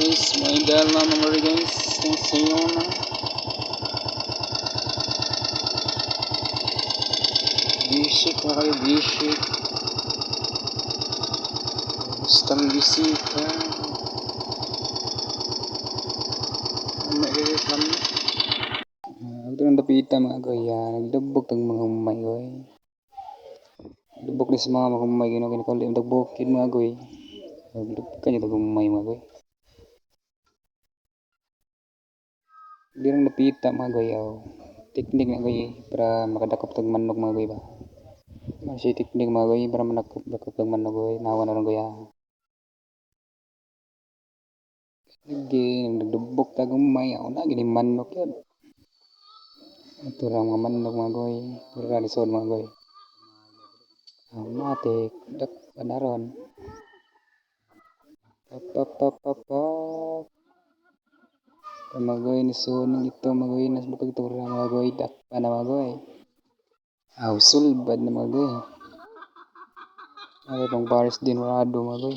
Guys, may dahil na mga guys kung sa'yo na bisik na kayo, bisik gustang bisika may kami ito ng dapita mga kaya nagdabog tang mga humay koy dubog ni sa mga humay kinakali ang dagbokid mga koy nagdabog kanya tag humay mga koy di lang dapita mga koy teknik na koy para makadakop tag manok mga koy ba masih teknik mga koy para makadakop tag manok koy nawa na lang koy lagi nagdubok tag humay ako na gini manok yan ito lang mga manok mga koy para lisod mga koy matik dak panaron papapapapap magoy ni sunong ito magoy nas bukag tura magoy dak pa na magoy sulbad na magoy ay pang Paris din rado magoy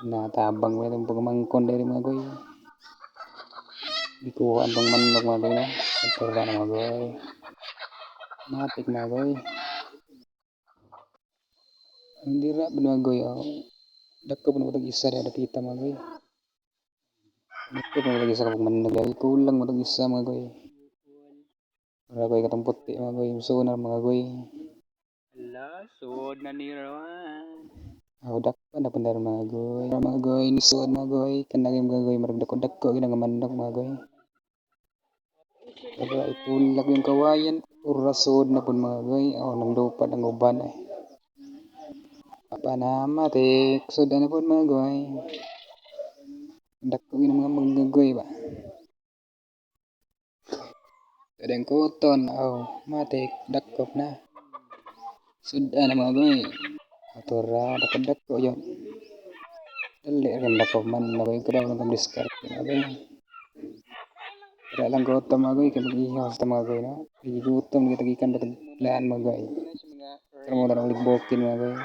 natabang mo itong pagmangkon dahil magoy ikuha ang pang manok magoy na tura na magoy matik magoy hindi ra magoy dako pa na isa na nakita magoy dako pa na isa ka manok dahil kulang mo isa magoy para koy katong puti magoy sunar magoy ala suod na ni Rowan dakpa na pandar magoy ni suod magoy kanang magoy marag dako ginang manok magoy para itulak yung kawayan pura suod na pud magoy nang lupa ang uban panamatik suod na pud magoy dako ginang mga magagoy ba kadang kuton matik dakop na sudan na magoy atura dako yon dali rin dakop man magoy kada lang discard magoy kada lang gutom magoy kay mag-ihaw sa magoy no gutom kita gikan batag laan magoy pero mo na ligbokin magoy